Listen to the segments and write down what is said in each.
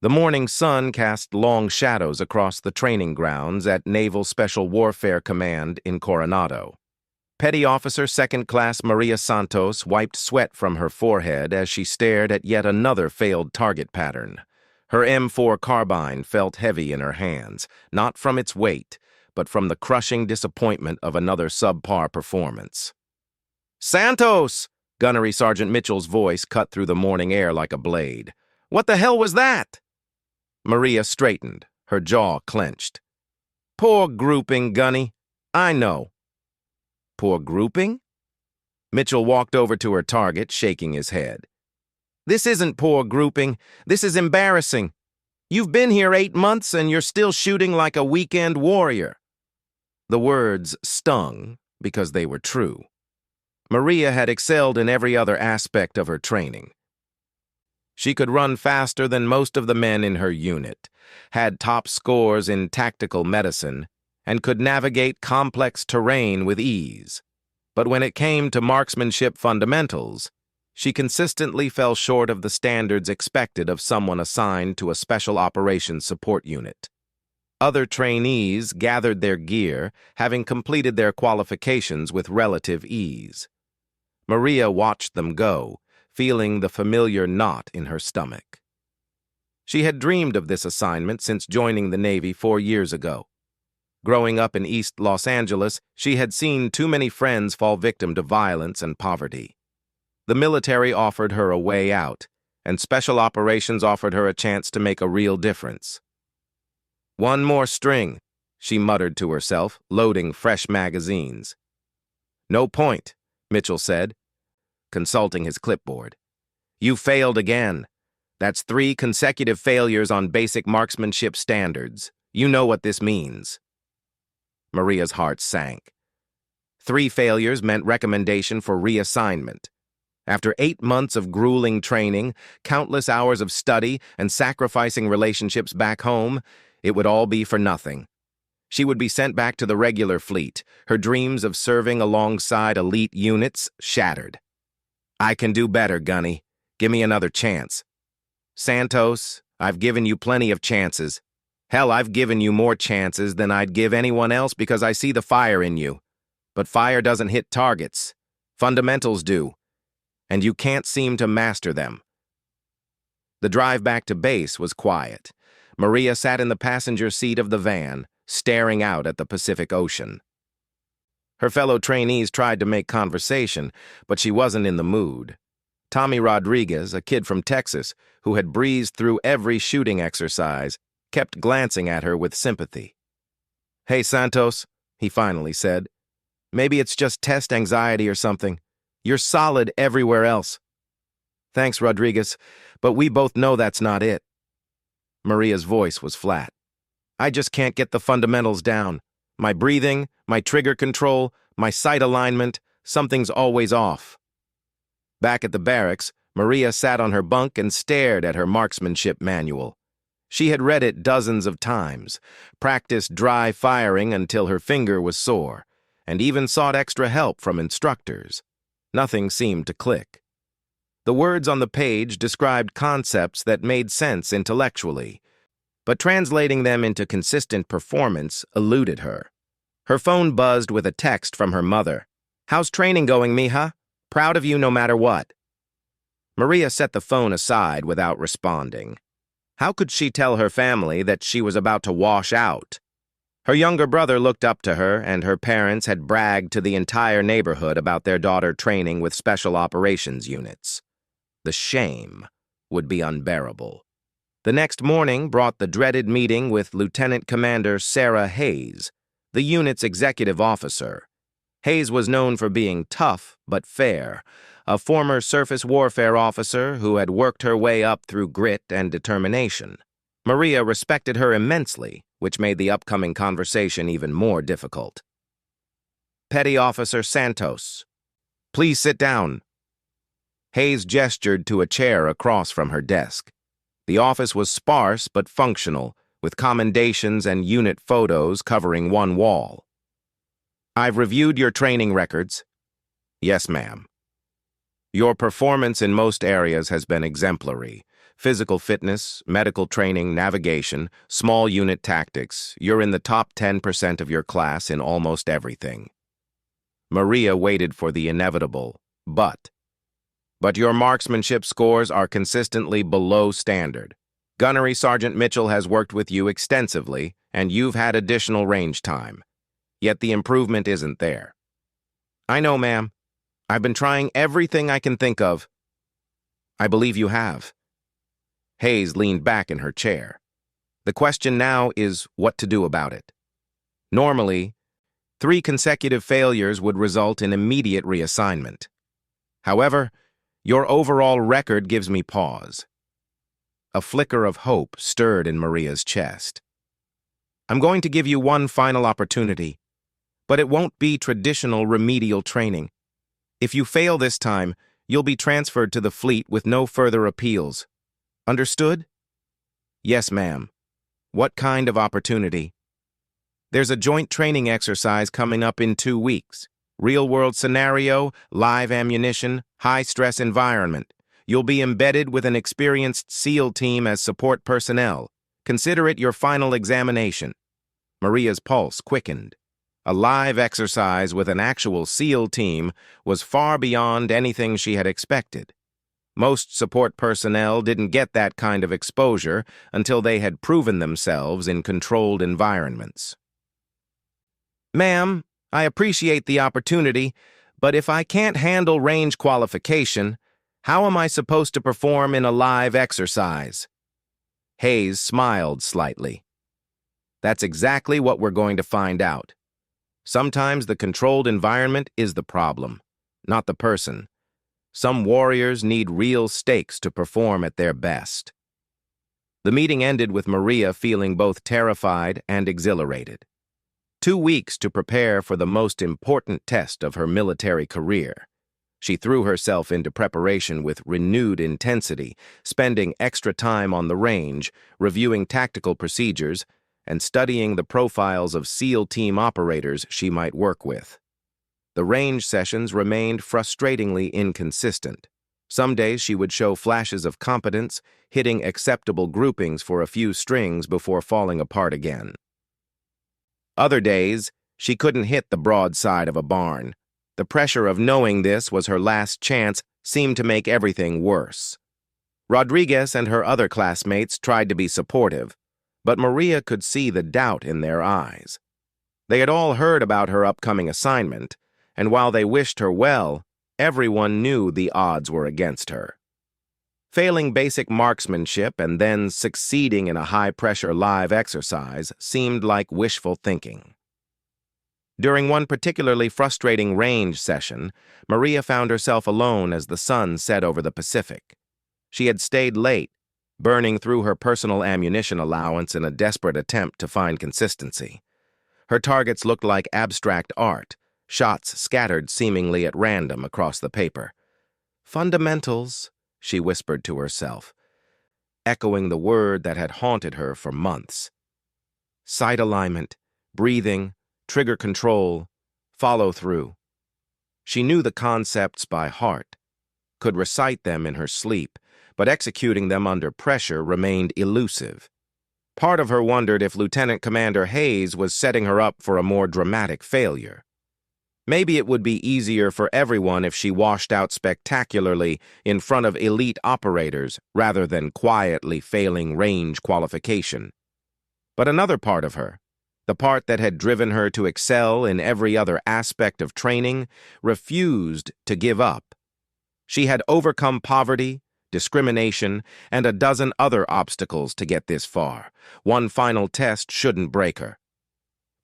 The morning sun cast long shadows across the training grounds at Naval Special Warfare Command in Coronado. Petty Officer Second Class Maria Santos wiped sweat from her forehead as she stared at yet another failed target pattern. Her M4 carbine felt heavy in her hands, not from its weight, but from the crushing disappointment of another subpar performance. "Santos!" Gunnery Sergeant Mitchell's voice cut through the morning air like a blade. "What the hell was that?" Maria straightened, her jaw clenched. "Poor grouping, Gunny. I know." "Poor grouping?" Mitchell walked over to her target, shaking his head. "This isn't poor grouping. This is embarrassing. You've been here 8 months and you're still shooting like a weekend warrior." The words stung because they were true. Maria had excelled in every other aspect of her training. She could run faster than most of the men in her unit, had top scores in tactical medicine, and could navigate complex terrain with ease. But when it came to marksmanship fundamentals, she consistently fell short of the standards expected of someone assigned to a special operations support unit. Other trainees gathered their gear, having completed their qualifications with relative ease. Maria watched them go, feeling the familiar knot in her stomach. She had dreamed of this assignment since joining the Navy 4 years ago. Growing up in East Los Angeles, she had seen too many friends fall victim to violence and poverty. The military offered her a way out, and special operations offered her a chance to make a real difference. "One more string," she muttered to herself, loading fresh magazines. "No point," Mitchell said, consulting his clipboard. "You failed again. That's 3 consecutive failures on basic marksmanship standards. You know what this means." Maria's heart sank. 3 failures meant recommendation for reassignment. After 8 months of grueling training, countless hours of study, and sacrificing relationships back home, it would all be for nothing. She would be sent back to the regular fleet, her dreams of serving alongside elite units shattered. "I can do better, Gunny. Give me another chance." "Santos, I've given you plenty of chances. Hell, I've given you more chances than I'd give anyone else because I see the fire in you. But fire doesn't hit targets. Fundamentals do. And you can't seem to master them." The drive back to base was quiet. Maria sat in the passenger seat of the van, staring out at the Pacific Ocean. Her fellow trainees tried to make conversation, but she wasn't in the mood. Tommy Rodriguez, a kid from Texas, who had breezed through every shooting exercise, kept glancing at her with sympathy. "Hey, Santos," he finally said. "Maybe it's just test anxiety or something. You're solid everywhere else." "Thanks, Rodriguez, but we both know that's not it." Maria's voice was flat. "I just can't get the fundamentals down. My breathing, my trigger control, my sight alignment, something's always off." Back at the barracks, Maria sat on her bunk and stared at her marksmanship manual. She had read it dozens of times, practiced dry firing until her finger was sore, and even sought extra help from instructors. Nothing seemed to click. The words on the page described concepts that made sense intellectually, but translating them into consistent performance eluded her. Her phone buzzed with a text from her mother. "How's training going, mija? Proud of you no matter what." Maria set the phone aside without responding. How could she tell her family that she was about to wash out? Her younger brother looked up to her, and her parents had bragged to the entire neighborhood about their daughter training with special operations units. The shame would be unbearable. The next morning brought the dreaded meeting with Lieutenant Commander Sarah Hayes, the unit's executive officer. Hayes was known for being tough but fair, a former surface warfare officer who had worked her way up through grit and determination. Maria respected her immensely, which made the upcoming conversation even more difficult. "Petty Officer Santos, please sit down." Hayes gestured to a chair across from her desk. The office was sparse but functional, with commendations and unit photos covering one wall. "I've reviewed your training records." "Yes, ma'am." "Your performance in most areas has been exemplary. Physical fitness, medical training, navigation, small unit tactics, you're in the top 10% of your class in almost everything. Maria waited for the inevitable, but your marksmanship scores are consistently below standard. Gunnery Sergeant Mitchell has worked with you extensively, and you've had additional range time. Yet the improvement isn't there. I know, ma'am. I've been trying everything I can think of. I believe you have. Hayes leaned back in her chair. The question now is what to do about it. Normally, 3 consecutive failures would result in immediate reassignment. However, your overall record gives me pause. A flicker of hope stirred in Maria's chest. I'm going to give you one final opportunity, but it won't be traditional remedial training. If you fail this time, you'll be transferred to the fleet with no further appeals. Understood? Yes, ma'am. What kind of opportunity? There's a joint training exercise coming up in 2 weeks. Real-world scenario, live ammunition, high-stress environment. You'll be embedded with an experienced SEAL team as support personnel. Consider it your final examination. Maria's pulse quickened. A live exercise with an actual SEAL team was far beyond anything she had expected. Most support personnel didn't get that kind of exposure until they had proven themselves in controlled environments. Ma'am, I appreciate the opportunity, but if I can't handle range qualification, how am I supposed to perform in a live exercise? Hayes smiled slightly. That's exactly what we're going to find out. Sometimes the controlled environment is the problem, not the person. Some warriors need real stakes to perform at their best. The meeting ended with Maria feeling both terrified and exhilarated. 2 weeks to prepare for the most important test of her military career. She threw herself into preparation with renewed intensity, spending extra time on the range, reviewing tactical procedures, and studying the profiles of SEAL team operators she might work with. The range sessions remained frustratingly inconsistent. Some days she would show flashes of competence, hitting acceptable groupings for a few strings before falling apart again. Other days, she couldn't hit the broadside of a barn. The pressure of knowing this was her last chance seemed to make everything worse. Rodriguez and her other classmates tried to be supportive, but Maria could see the doubt in their eyes. They had all heard about her upcoming assignment, and while they wished her well, everyone knew the odds were against her. Failing basic marksmanship and then succeeding in a high-pressure live exercise seemed like wishful thinking. During one particularly frustrating range session, Maria found herself alone as the sun set over the Pacific. She had stayed late, burning through her personal ammunition allowance in a desperate attempt to find consistency. Her targets looked like abstract art, shots scattered seemingly at random across the paper. Fundamentals, she whispered to herself, echoing the word that had haunted her for months. Sight alignment, breathing, trigger control, follow-through. She knew the concepts by heart, could recite them in her sleep, but executing them under pressure remained elusive. Part of her wondered if Lieutenant Commander Hayes was setting her up for a more dramatic failure. Maybe it would be easier for everyone if she washed out spectacularly in front of elite operators rather than quietly failing range qualification. But another part of her, the part that had driven her to excel in every other aspect of training, refused to give up. She had overcome poverty, discrimination, and a dozen other obstacles to get this far. One final test shouldn't break her.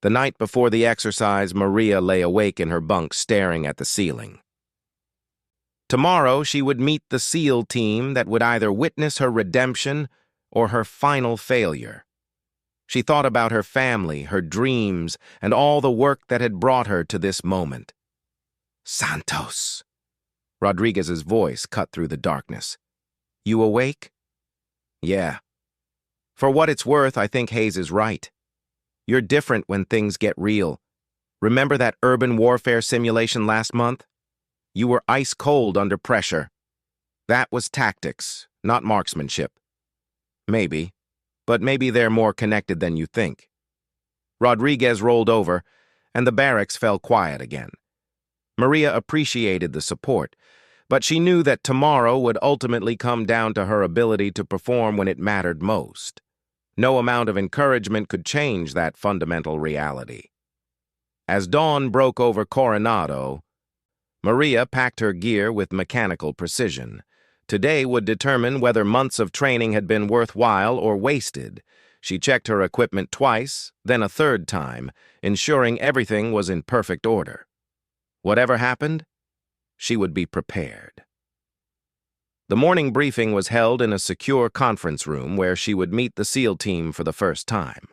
The night before the exercise, Maria lay awake in her bunk staring at the ceiling. Tomorrow, she would meet the SEAL team that would either witness her redemption or her final failure. She thought about her family, her dreams, and all the work that had brought her to this moment. Santos. Rodriguez's voice cut through the darkness. You awake? Yeah. For what it's worth, I think Hayes is right. You're different when things get real. Remember that urban warfare simulation last month? You were ice cold under pressure. That was tactics, not marksmanship. Maybe, but maybe they're more connected than you think. Rodriguez rolled over, and the barracks fell quiet again. Maria appreciated the support, but she knew that tomorrow would ultimately come down to her ability to perform when it mattered most. No amount of encouragement could change that fundamental reality. As dawn broke over Coronado, Maria packed her gear with mechanical precision. Today would determine whether months of training had been worthwhile or wasted. She checked her equipment twice, then a third time, ensuring everything was in perfect order. Whatever happened, she would be prepared. The morning briefing was held in a secure conference room where she would meet the SEAL team for the first time.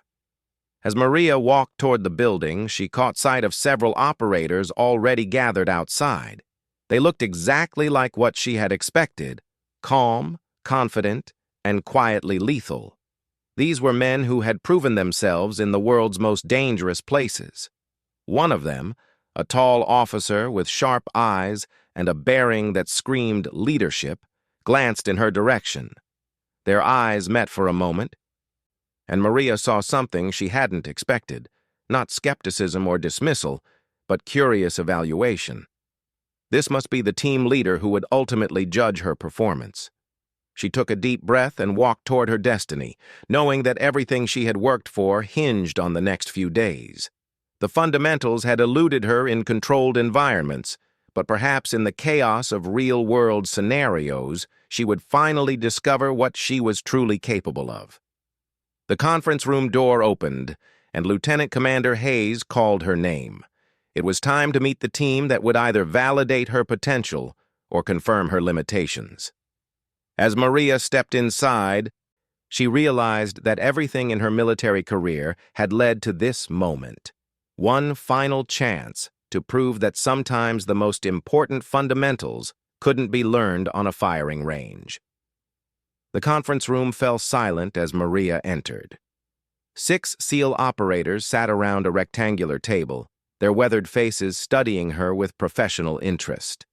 As Maria walked toward the building, she caught sight of several operators already gathered outside. They looked exactly like what she had expected: calm, confident, and quietly lethal. These were men who had proven themselves in the world's most dangerous places. One of them, a tall officer with sharp eyes and a bearing that screamed leadership, glanced in her direction. Their eyes met for a moment, and Maria saw something she hadn't expected: not skepticism or dismissal, but curious evaluation. This must be the team leader who would ultimately judge her performance. She took a deep breath and walked toward her destiny, knowing that everything she had worked for hinged on the next few days. The fundamentals had eluded her in controlled environments, but perhaps in the chaos of real-world scenarios, she would finally discover what she was truly capable of. The conference room door opened, and Lieutenant Commander Hayes called her name. It was time to meet the team that would either validate her potential or confirm her limitations. As Maria stepped inside, she realized that everything in her military career had led to this moment. One final chance to prove that sometimes the most important fundamentals couldn't be learned on a firing range. The conference room fell silent as Maria entered. 6 SEAL operators sat around a rectangular table, their weathered faces studying her with professional interest.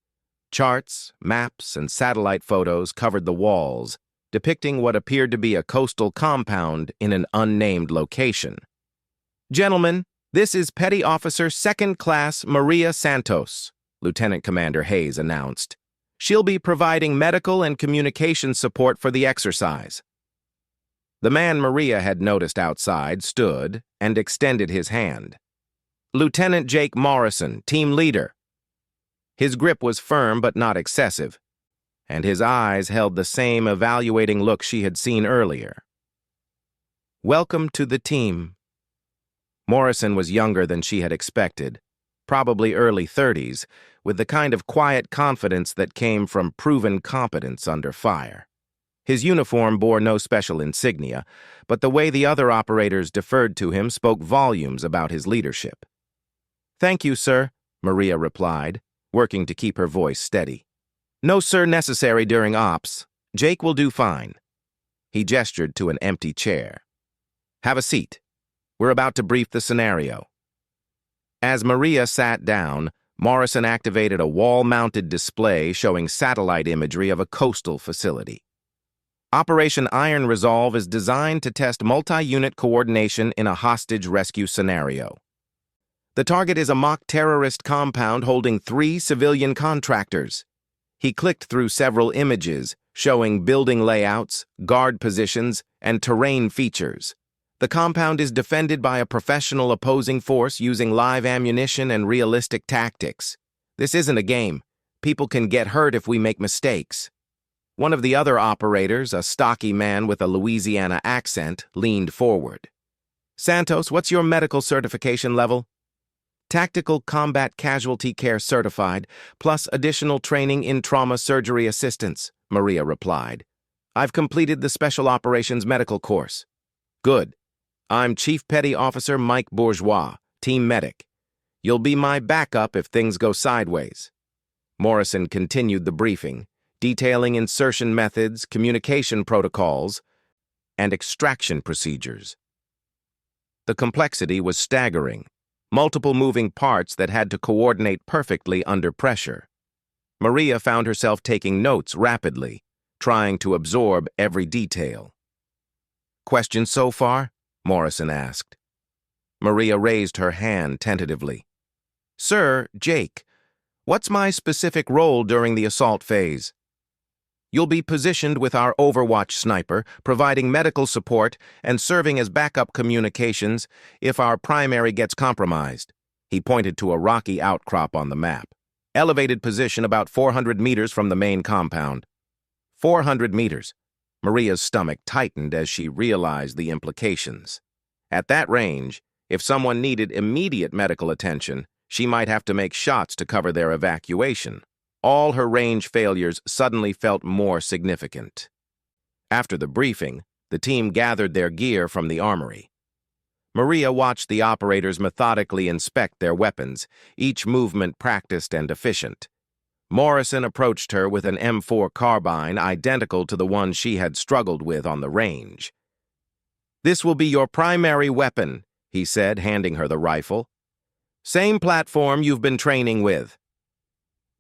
Charts, maps, and satellite photos covered the walls, depicting what appeared to be a coastal compound in an unnamed location. "Gentlemen, this is Petty Officer 2nd Class Maria Santos," Lieutenant Commander Hayes announced. "She'll be providing medical and communication support for the exercise." The man Maria had noticed outside stood and extended his hand. "Lieutenant Jake Morrison, team leader." His grip was firm but not excessive, and his eyes held the same evaluating look she had seen earlier. "Welcome to the team." Morrison was younger than she had expected, probably early 30s, with the kind of quiet confidence that came from proven competence under fire. His uniform bore no special insignia, but the way the other operators deferred to him spoke volumes about his leadership. "Thank you, sir," Maria replied, working to keep her voice steady. "No sir necessary during ops. Jake will do fine." He gestured to an empty chair. "Have a seat. We're about to brief the scenario." As Maria sat down, Morrison activated a wall-mounted display showing satellite imagery of a coastal facility. Operation Iron Resolve is designed to test multi-unit coordination in a hostage rescue scenario. The target is a mock terrorist compound holding 3 civilian contractors. He clicked through several images showing building layouts, guard positions, and terrain features. The compound is defended by a professional opposing force using live ammunition and realistic tactics. This isn't a game. People can get hurt if we make mistakes. One of the other operators, a stocky man with a Louisiana accent, leaned forward. "Santos, what's your medical certification level?" "Tactical Combat Casualty Care Certified, plus additional training in trauma surgery assistance," Maria replied. "I've completed the Special Operations Medical course." "Good. I'm Chief Petty Officer Mike Bourgeois, Team Medic. You'll be my backup if things go sideways." Morrison continued the briefing, detailing insertion methods, communication protocols, and extraction procedures. The complexity was staggering. Multiple moving parts that had to coordinate perfectly under pressure. Maria found herself taking notes rapidly, trying to absorb every detail. Questions so far? Morrison asked. Maria raised her hand tentatively. Sir, Jake, what's my specific role during the assault phase? You'll be positioned with our Overwatch sniper, providing medical support and serving as backup communications if our primary gets compromised. He pointed to a rocky outcrop on the map. Elevated position about 400 meters from the main compound. 400 meters. Maria's stomach tightened as she realized the implications. At that range, if someone needed immediate medical attention, she might have to make shots to cover their evacuation. All her range failures suddenly felt more significant. After the briefing, the team gathered their gear from the armory. Maria watched the operators methodically inspect their weapons, each movement practiced and efficient. Morrison approached her with an M4 carbine identical to the one she had struggled with on the range. "This will be your primary weapon," he said, handing her the rifle. "Same platform you've been training with."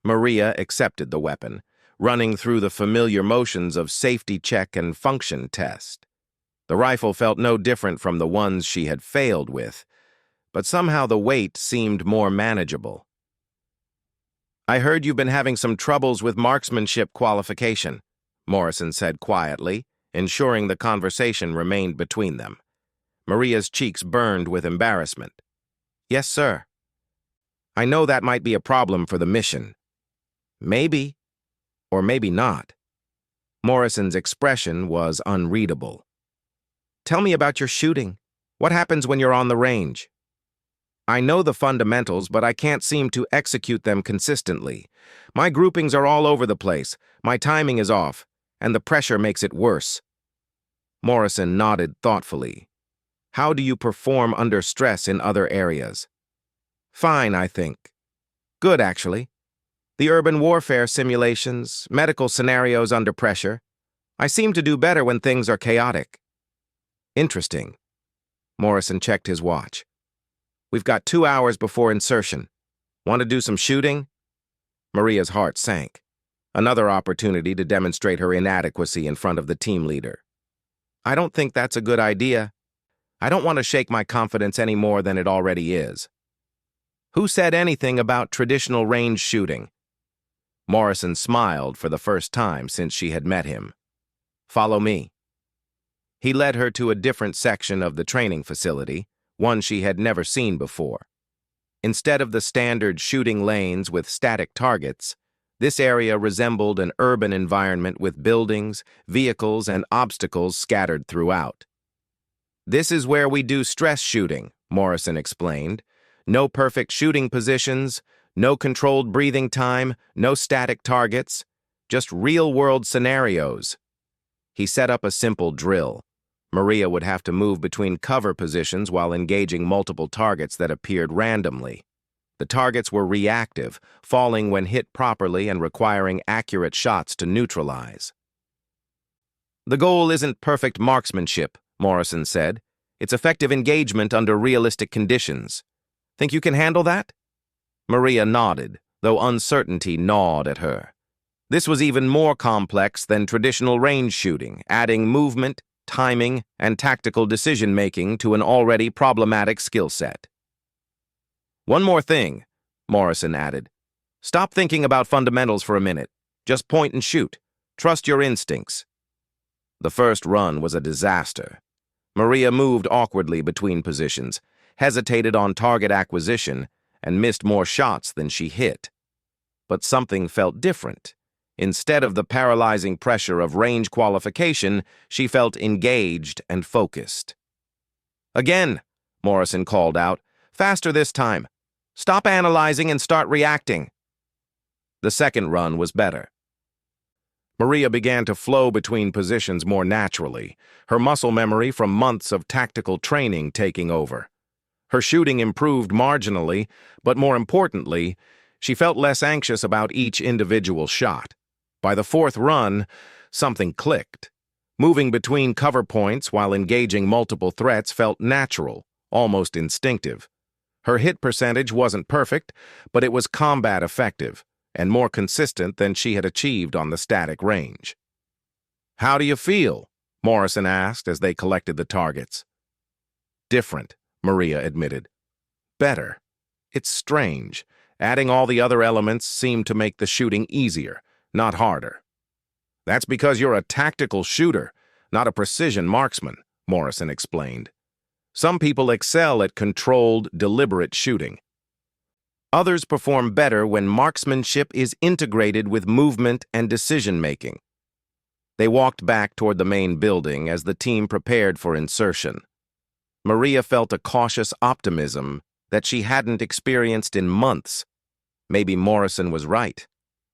Maria accepted the weapon, running through the familiar motions of safety check and function test. The rifle felt no different from the ones she had failed with, but somehow the weight seemed more manageable. "I heard you've been having some troubles with marksmanship qualification," Morrison said quietly, ensuring the conversation remained between them. Maria's cheeks burned with embarrassment. "Yes, sir. I know that might be a problem for the mission." "Maybe, or maybe not." Morrison's expression was unreadable. "Tell me about your shooting. What happens when you're on the range?" "I know the fundamentals, but I can't seem to execute them consistently. My groupings are all over the place, my timing is off, and the pressure makes it worse." Morrison nodded thoughtfully. "How do you perform under stress in other areas?" "Fine, I think. Good, actually. The urban warfare simulations, medical scenarios under pressure. I seem to do better when things are chaotic." "Interesting." Morrison checked his watch. "We've got 2 hours before insertion. Want to do some shooting?" Maria's heart sank. Another opportunity to demonstrate her inadequacy in front of the team leader. "I don't think that's a good idea. I don't want to shake my confidence any more than it already is." "Who said anything about traditional range shooting?" Morrison smiled for the first time since she had met him. "Follow me." He led her to a different section of the training facility, one she had never seen before. Instead of the standard shooting lanes with static targets, this area resembled an urban environment with buildings, vehicles, and obstacles scattered throughout. "This is where we do stress shooting," Morrison explained. "No perfect shooting positions, no controlled breathing time, no static targets, just real-world scenarios." He set up a simple drill. Maria would have to move between cover positions while engaging multiple targets that appeared randomly. The targets were reactive, falling when hit properly and requiring accurate shots to neutralize. "The goal isn't perfect marksmanship," Morrison said. "It's effective engagement under realistic conditions. Think you can handle that?" Maria nodded, though uncertainty gnawed at her. This was even more complex than traditional range shooting, adding movement, timing, and tactical decision-making to an already problematic skill set. "One more thing," Morrison added. "Stop thinking about fundamentals for a minute. Just point and shoot. Trust your instincts." The first run was a disaster. Maria moved awkwardly between positions, hesitated on target acquisition, and missed more shots than she hit. But something felt different. Instead of the paralyzing pressure of range qualification, she felt engaged and focused. "Again," Morrison called out. "Faster this time. Stop analyzing and start reacting." The second run was better. Maria began to flow between positions more naturally, her muscle memory from months of tactical training taking over. Her shooting improved marginally, but more importantly, she felt less anxious about each individual shot. By the fourth run, something clicked. Moving between cover points while engaging multiple threats felt natural, almost instinctive. Her hit percentage wasn't perfect, but it was combat effective and more consistent than she had achieved on the static range. "How do you feel?" Morrison asked as they collected the targets. Different, Maria admitted. Better. It's strange. Adding all the other elements seemed to make the shooting easier, not harder. That's because you're a tactical shooter, not a precision marksman, Morrison explained. Some people excel at controlled, deliberate shooting. Others perform better when marksmanship is integrated with movement and decision-making. They walked back toward the main building as the team prepared for insertion. Maria felt a cautious optimism that she hadn't experienced in months. Maybe Morrison was right.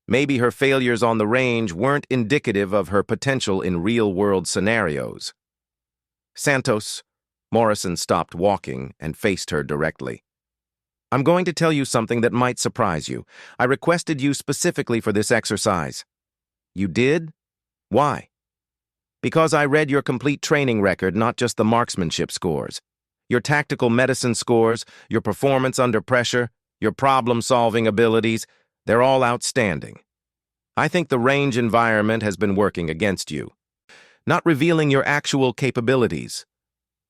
Maybe her failures on the range weren't indicative of her potential in real-world scenarios. Santos, Morrison stopped walking and faced her directly. I'm going to tell you something that might surprise you. I requested you specifically for this exercise. You did? Why? Because I read your complete training record, not just the marksmanship scores. Your tactical medicine scores, your performance under pressure, your problem-solving abilities, they're all outstanding. I think the range environment has been working against you, not revealing your actual capabilities.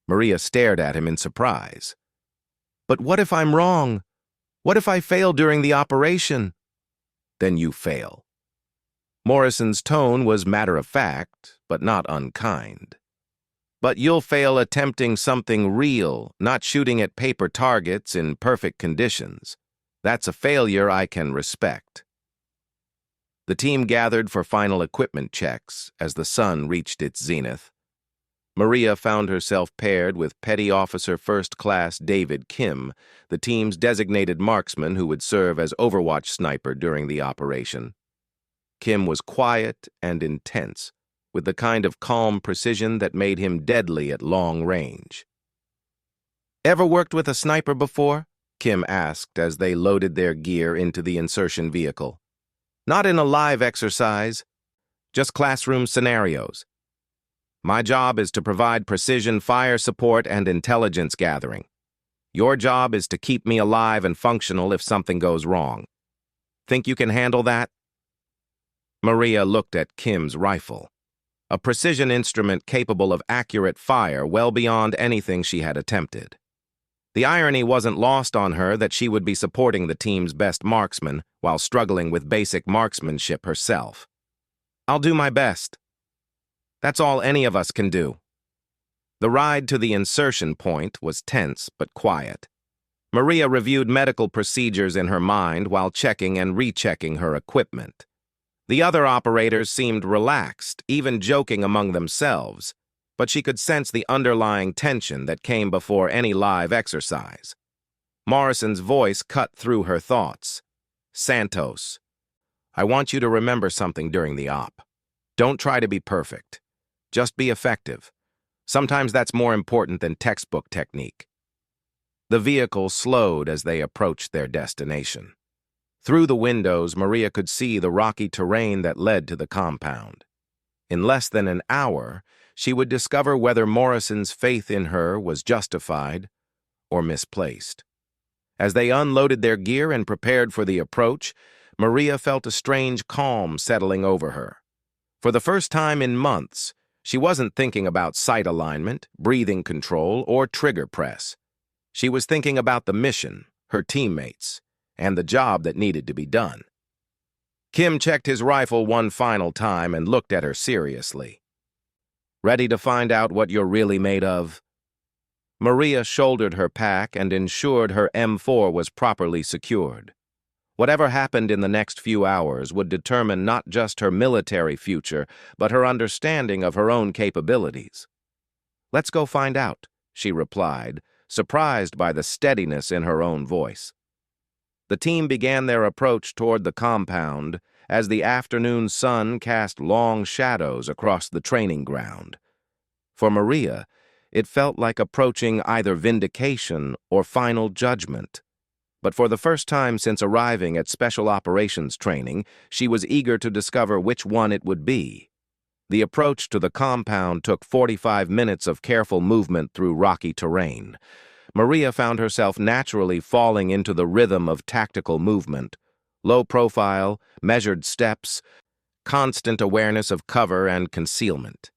Maria stared at him in surprise. But what if I'm wrong? What if I fail during the operation? Then you fail. Morrison's tone was matter-of-fact, but not unkind. But you'll fail attempting something real, not shooting at paper targets in perfect conditions. That's a failure I can respect. The team gathered for final equipment checks as the sun reached its zenith. Maria found herself paired with Petty Officer First Class David Kim, the team's designated marksman who would serve as Overwatch sniper during the operation. Kim was quiet and intense, with the kind of calm precision that made him deadly at long range. Ever worked with a sniper before? Kim asked as they loaded their gear into the insertion vehicle. Not in a live exercise, just classroom scenarios. My job is to provide precision fire support and intelligence gathering. Your job is to keep me alive and functional if something goes wrong. Think you can handle that? Maria looked at Kim's rifle, a precision instrument capable of accurate fire well beyond anything she had attempted. The irony wasn't lost on her that she would be supporting the team's best marksman while struggling with basic marksmanship herself. I'll do my best. That's all any of us can do. The ride to the insertion point was tense but quiet. Maria reviewed medical procedures in her mind while checking and rechecking her equipment. The other operators seemed relaxed, even joking among themselves, but she could sense the underlying tension that came before any live exercise. Morrison's voice cut through her thoughts. Santos, I want you to remember something during the op. Don't try to be perfect. Just be effective. Sometimes that's more important than textbook technique. The vehicle slowed as they approached their destination. Through the windows, Maria could see the rocky terrain that led to the compound. In less than an hour, she would discover whether Morrison's faith in her was justified or misplaced. As they unloaded their gear and prepared for the approach, Maria felt a strange calm settling over her. For the first time in months, she wasn't thinking about sight alignment, breathing control, or trigger press. She was thinking about the mission, her teammates, and the job that needed to be done. Kim checked his rifle one final time and looked at her seriously. Ready to find out what you're really made of? Maria shouldered her pack and ensured her M4 was properly secured. Whatever happened in the next few hours would determine not just her military future, but her understanding of her own capabilities. Let's go find out, she replied, surprised by the steadiness in her own voice. The team began their approach toward the compound as the afternoon sun cast long shadows across the training ground. For Maria, it felt like approaching either vindication or final judgment. But for the first time since arriving at Special Operations training, she was eager to discover which one it would be. The approach to the compound took 45 minutes of careful movement through rocky terrain. Maria found herself naturally falling into the rhythm of tactical movement, low profile, measured steps, constant awareness of cover and concealment.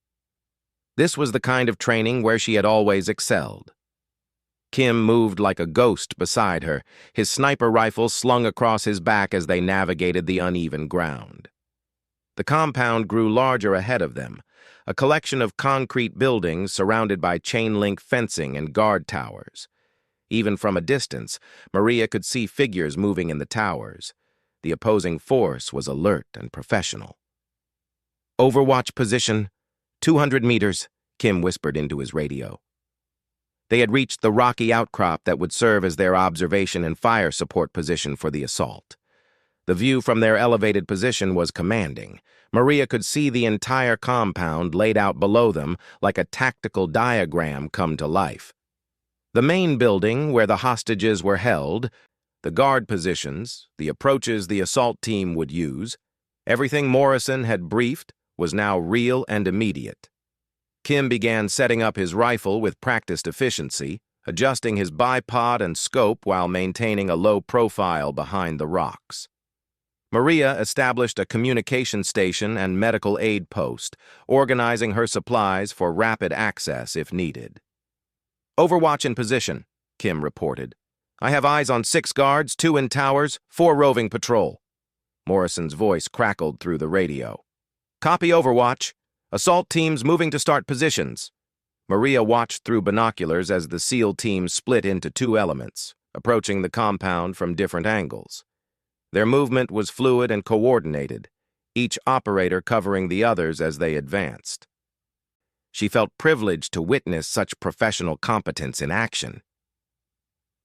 This was the kind of training where she had always excelled. Kim moved like a ghost beside her, his sniper rifle slung across his back as they navigated the uneven ground. The compound grew larger ahead of them, a collection of concrete buildings surrounded by chain-link fencing and guard towers. Even from a distance, Maria could see figures moving in the towers. The opposing force was alert and professional. "Overwatch position, 200 meters," Kim whispered into his radio. They had reached the rocky outcrop that would serve as their observation and fire support position for the assault. The view from their elevated position was commanding. Maria could see the entire compound laid out below them like a tactical diagram come to life. The main building where the hostages were held, the guard positions, the approaches the assault team would use, everything Morrison had briefed was now real and immediate. Kim began setting up his rifle with practiced efficiency, adjusting his bipod and scope while maintaining a low profile behind the rocks. Maria established a communication station and medical aid post, organizing her supplies for rapid access if needed. "Overwatch in position," Kim reported. "I have eyes on 6 guards, 2 in towers, 4 roving patrol." Morrison's voice crackled through the radio. "Copy Overwatch. Assault teams moving to start positions." Maria watched through binoculars as the SEAL team split into 2 elements, approaching the compound from different angles. Their movement was fluid and coordinated, each operator covering the others as they advanced. She felt privileged to witness such professional competence in action.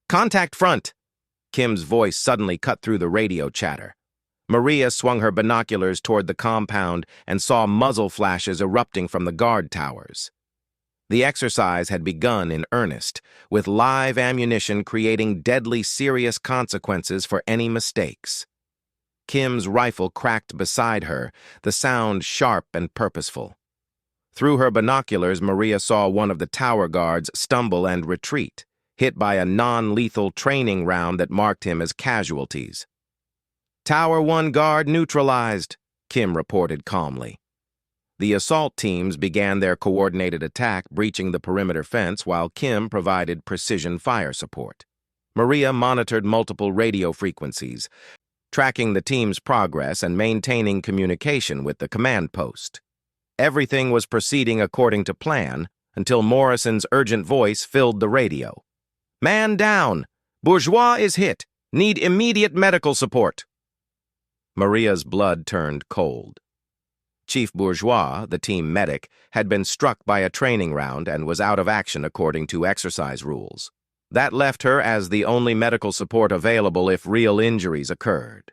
"Contact front!" Kim's voice suddenly cut through the radio chatter. Maria swung her binoculars toward the compound and saw muzzle flashes erupting from the guard towers. The exercise had begun in earnest, with live ammunition creating deadly serious consequences for any mistakes. Kim's rifle cracked beside her, the sound sharp and purposeful. Through her binoculars, Maria saw one of the tower guards stumble and retreat, hit by a non-lethal training round that marked him as casualties. "Tower 1 guard neutralized," Kim reported calmly. The assault teams began their coordinated attack, breaching the perimeter fence while Kim provided precision fire support. Maria monitored multiple radio frequencies, tracking the team's progress and maintaining communication with the command post. Everything was proceeding according to plan until Morrison's urgent voice filled the radio. "Man down! Bourgeois is hit! Need immediate medical support!" Maria's blood turned cold. Chief Bourgeois, the team medic, had been struck by a training round and was out of action according to exercise rules. That left her as the only medical support available if real injuries occurred.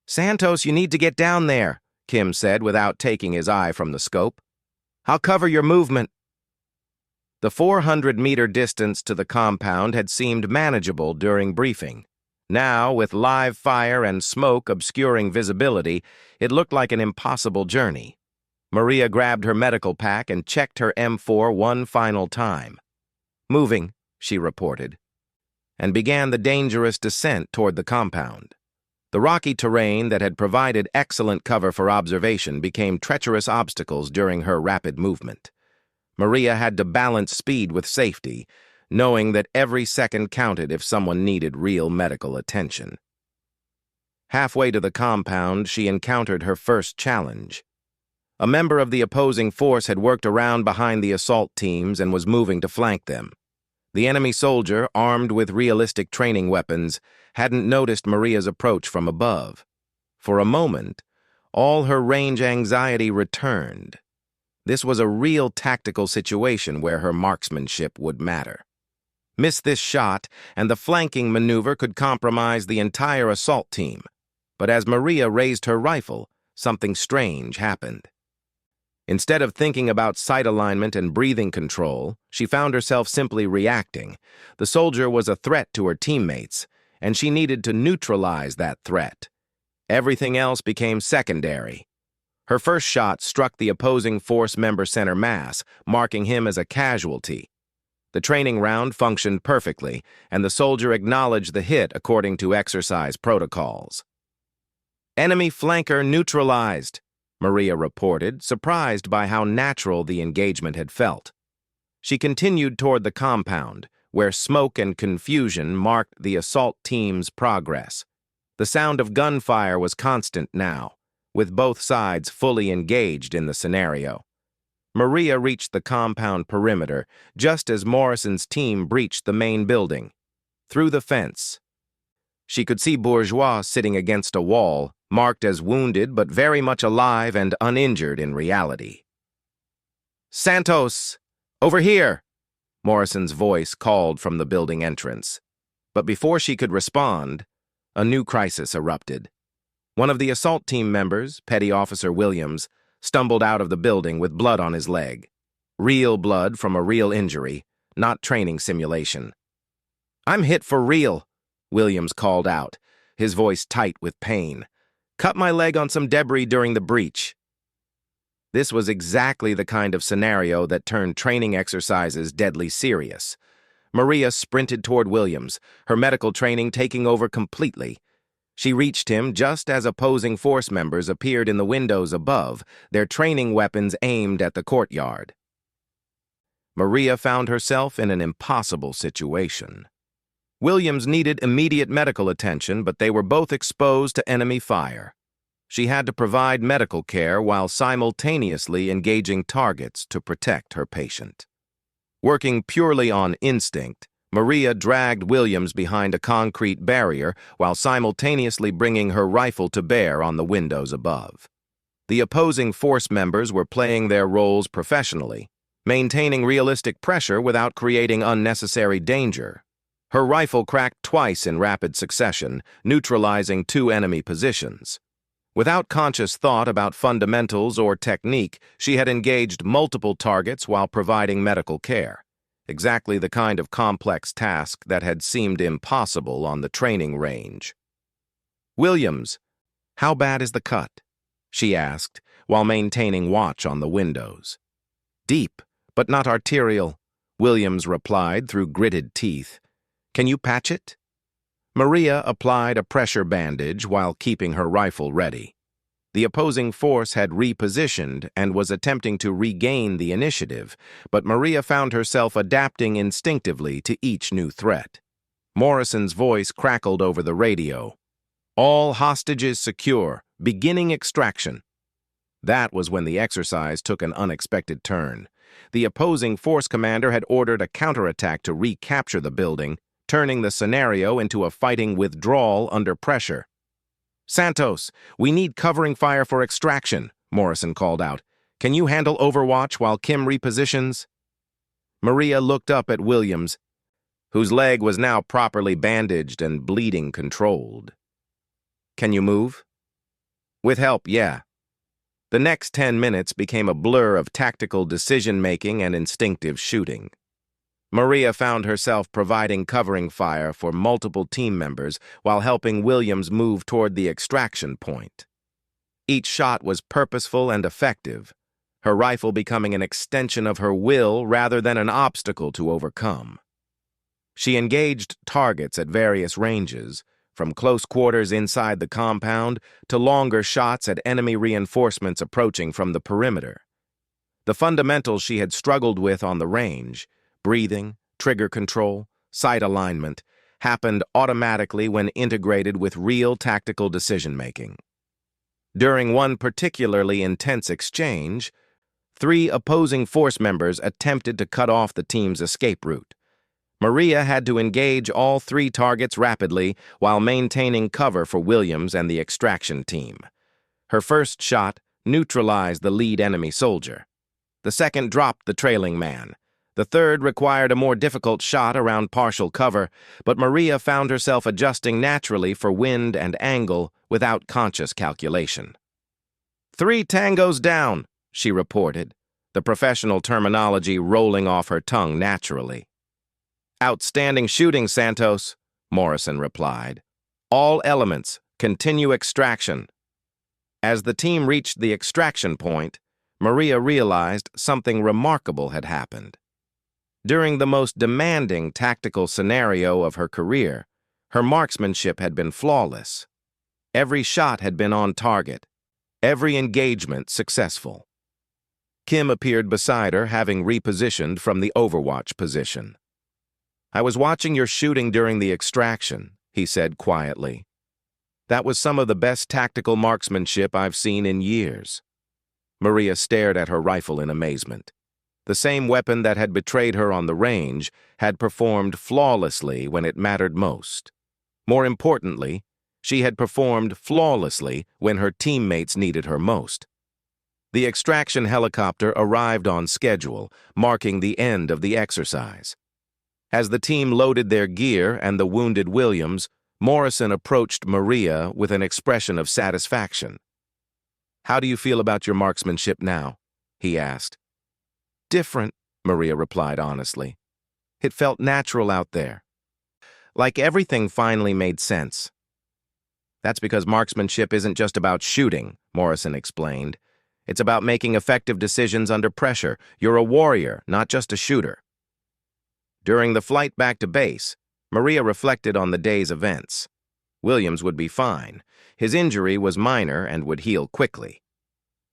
"Santos, you need to get down there," Kim said without taking his eye from the scope. "I'll cover your movement." The 400-meter distance to the compound had seemed manageable during briefing. Now, with live fire and smoke obscuring visibility, it looked like an impossible journey. Maria grabbed her medical pack and checked her M4 one final time. "Moving," she reported, and began the dangerous descent toward the compound. The rocky terrain that had provided excellent cover for observation became treacherous obstacles during her rapid movement. Maria had to balance speed with safety, knowing that every second counted if someone needed real medical attention. Halfway to the compound, she encountered her first challenge. A member of the opposing force had worked around behind the assault teams and was moving to flank them. The enemy soldier, armed with realistic training weapons, hadn't noticed Maria's approach from above. For a moment, all her range anxiety returned. This was a real tactical situation where her marksmanship would matter. Miss this shot, and the flanking maneuver could compromise the entire assault team. But as Maria raised her rifle, something strange happened. Instead of thinking about sight alignment and breathing control, she found herself simply reacting. The soldier was a threat to her teammates, and she needed to neutralize that threat. Everything else became secondary. Her first shot struck the opposing force member center mass, marking him as a casualty. The training round functioned perfectly, and the soldier acknowledged the hit according to exercise protocols. "Enemy flanker neutralized," Maria reported, surprised by how natural the engagement had felt. She continued toward the compound, where smoke and confusion marked the assault team's progress. The sound of gunfire was constant now, with both sides fully engaged in the scenario. Maria reached the compound perimeter just as Morrison's team breached the main building. Through the fence, she could see Bourgeois sitting against a wall, marked as wounded but very much alive and uninjured in reality. "Santos! Over here!" Morrison's voice called from the building entrance. But before she could respond, a new crisis erupted. One of the assault team members, Petty Officer Williams, stumbled out of the building with blood on his leg. Real blood from a real injury, not training simulation. "I'm hit for real," Williams called out, his voice tight with pain. "Cut my leg on some debris during the breach." This was exactly the kind of scenario that turned training exercises deadly serious. Maria sprinted toward Williams, her medical training taking over completely. She reached him just as opposing force members appeared in the windows above, their training weapons aimed at the courtyard. Maria found herself in an impossible situation. Williams needed immediate medical attention, but they were both exposed to enemy fire. She had to provide medical care while simultaneously engaging targets to protect her patient. Working purely on instinct, Maria dragged Williams behind a concrete barrier while simultaneously bringing her rifle to bear on the windows above. The opposing force members were playing their roles professionally, maintaining realistic pressure without creating unnecessary danger. Her rifle cracked twice in rapid succession, neutralizing 2 enemy positions. Without conscious thought about fundamentals or technique, she had engaged multiple targets while providing medical care. Exactly the kind of complex task that had seemed impossible on the training range. "Williams, how bad is the cut?" she asked, while maintaining watch on the windows. "Deep, but not arterial," Williams replied through gritted teeth. "Can you patch it?" Maria applied a pressure bandage while keeping her rifle ready. The opposing force had repositioned and was attempting to regain the initiative, but Maria found herself adapting instinctively to each new threat. Morrison's voice crackled over the radio. "All hostages secure, beginning extraction." That was when the exercise took an unexpected turn. The opposing force commander had ordered a counterattack to recapture the building, turning the scenario into a fighting withdrawal under pressure. "Santos, we need covering fire for extraction," Morrison called out. "Can you handle overwatch while Kim repositions?" Maria looked up at Williams, whose leg was now properly bandaged and bleeding controlled. "Can you move?" "With help, yeah." The next 10 minutes became a blur of tactical decision-making and instinctive shooting. Maria found herself providing covering fire for multiple team members while helping Williams move toward the extraction point. Each shot was purposeful and effective, her rifle becoming an extension of her will rather than an obstacle to overcome. She engaged targets at various ranges, from close quarters inside the compound to longer shots at enemy reinforcements approaching from the perimeter. The fundamentals she had struggled with on the range, breathing, trigger control, sight alignment, happened automatically when integrated with real tactical decision-making. During one particularly intense exchange, 3 opposing force members attempted to cut off the team's escape route. Maria had to engage all 3 targets rapidly while maintaining cover for Williams and the extraction team. Her first shot neutralized the lead enemy soldier. The second dropped the trailing man. The third required a more difficult shot around partial cover, but Maria found herself adjusting naturally for wind and angle without conscious calculation. 3 tangos down," she reported, the professional terminology rolling off her tongue naturally. "Outstanding shooting, Santos," Morrison replied. "All elements, continue extraction." As the team reached the extraction point, Maria realized something remarkable had happened. During the most demanding tactical scenario of her career, her marksmanship had been flawless. Every shot had been on target. Every engagement successful. Kim appeared beside her, having repositioned from the Overwatch position. "I was watching your shooting during the extraction," he said quietly. "That was some of the best tactical marksmanship I've seen in years." Maria stared at her rifle in amazement. The same weapon that had betrayed her on the range had performed flawlessly when it mattered most. More importantly, she had performed flawlessly when her teammates needed her most. The extraction helicopter arrived on schedule, marking the end of the exercise. As the team loaded their gear and the wounded Williams, Morrison approached Maria with an expression of satisfaction. "How do you feel about your marksmanship now?" he asked. "Different," Maria replied honestly. "It felt natural out there. Like everything finally made sense." "That's because marksmanship isn't just about shooting," Morrison explained. "It's about making effective decisions under pressure. You're a warrior, not just a shooter." During the flight back to base, Maria reflected on the day's events. Williams would be fine. His injury was minor and would heal quickly.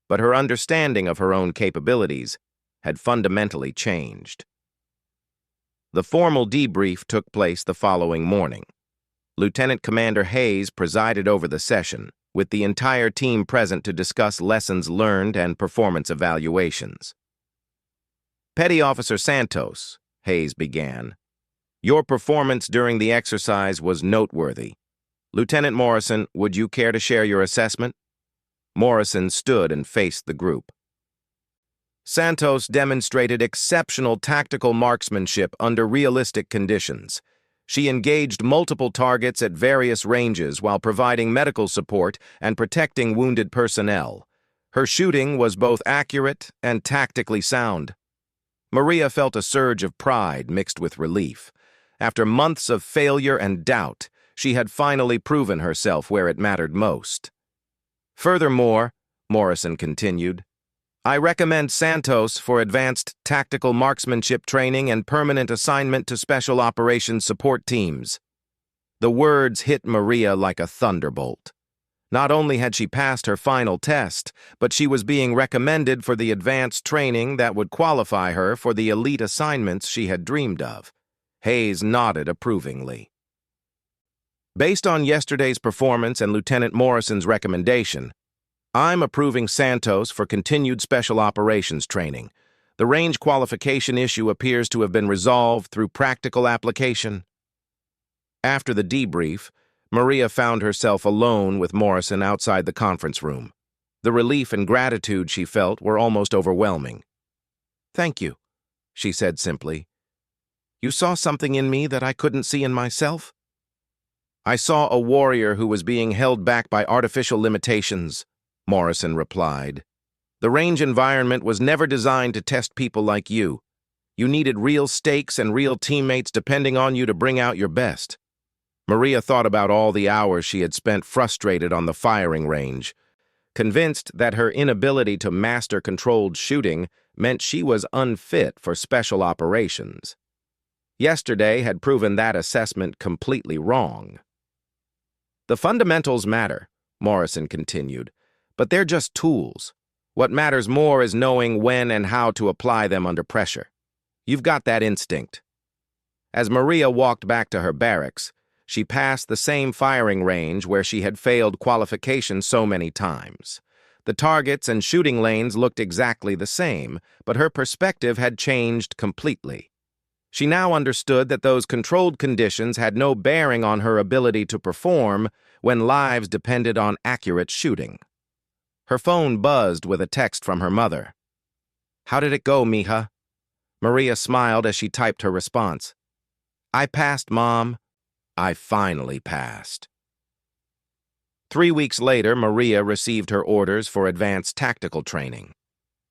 But her understanding of her own capabilities had fundamentally changed. The formal debrief took place the following morning. Lieutenant Commander Hayes presided over the session, with the entire team present to discuss lessons learned and performance evaluations. "Petty Officer Santos," Hayes began, "your performance during the exercise was noteworthy. Lieutenant Morrison, would you care to share your assessment?" Morrison stood and faced the group. "Santos demonstrated exceptional tactical marksmanship under realistic conditions. She engaged multiple targets at various ranges while providing medical support and protecting wounded personnel. Her shooting was both accurate and tactically sound." Maria felt a surge of pride mixed with relief. After months of failure and doubt, she had finally proven herself where it mattered most. "Furthermore," Morrison continued, "I recommend Santos for advanced tactical marksmanship training and permanent assignment to Special Operations Support Teams." The words hit Maria like a thunderbolt. Not only had she passed her final test, but she was being recommended for the advanced training that would qualify her for the elite assignments she had dreamed of. Hayes nodded approvingly. "Based on yesterday's performance and Lieutenant Morrison's recommendation, I'm approving Santos for continued special operations training. The range qualification issue appears to have been resolved through practical application." After the debrief, Maria found herself alone with Morrison outside the conference room. The relief and gratitude she felt were almost overwhelming. "Thank you," she said simply. "You saw something in me that I couldn't see in myself?" "I saw a warrior who was being held back by artificial limitations," Morrison replied. "The range environment was never designed to test people like you. You needed real stakes and real teammates depending on you to bring out your best." Maria thought about all the hours she had spent frustrated on the firing range, convinced that her inability to master controlled shooting meant she was unfit for special operations. Yesterday had proven that assessment completely wrong. "The fundamentals matter," Morrison continued, "but they're just tools. What matters more is knowing when and how to apply them under pressure. You've got that instinct." As Maria walked back to her barracks, she passed the same firing range where she had failed qualification so many times. The targets and shooting lanes looked exactly the same, but her perspective had changed completely. She now understood that those controlled conditions had no bearing on her ability to perform when lives depended on accurate shooting. Her phone buzzed with a text from her mother. "How did it go, mija?" Maria smiled as she typed her response. "I passed, Mom. I finally passed." 3 weeks later, Maria received her orders for advanced tactical training.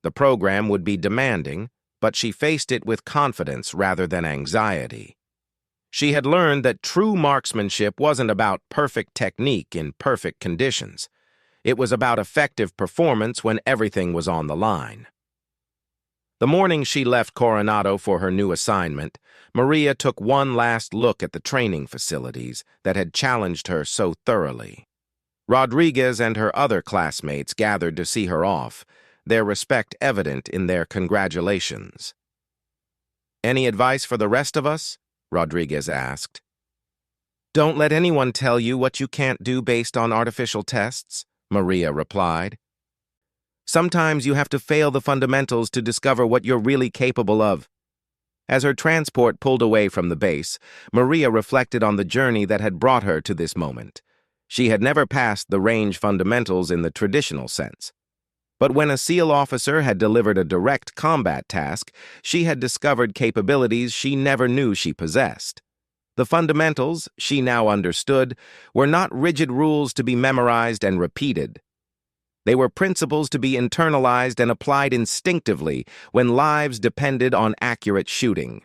The program would be demanding, but she faced it with confidence rather than anxiety. She had learned that true marksmanship wasn't about perfect technique in perfect conditions. It was about effective performance when everything was on the line. The morning she left Coronado for her new assignment, Maria took one last look at the training facilities that had challenged her so thoroughly. Rodriguez and her other classmates gathered to see her off, their respect evident in their congratulations. "Any advice for the rest of us?" Rodriguez asked. "Don't let anyone tell you what you can't do based on artificial tests," Maria replied. "Sometimes you have to fail the fundamentals to discover what you're really capable of." As her transport pulled away from the base, Maria reflected on the journey that had brought her to this moment. She had never passed the range fundamentals in the traditional sense. But when a SEAL officer had delivered a direct combat task, she had discovered capabilities she never knew she possessed. The fundamentals, she now understood, were not rigid rules to be memorized and repeated. They were principles to be internalized and applied instinctively when lives depended on accurate shooting.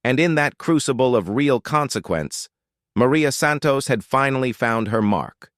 And in that crucible of real consequence, Maria Santos had finally found her mark.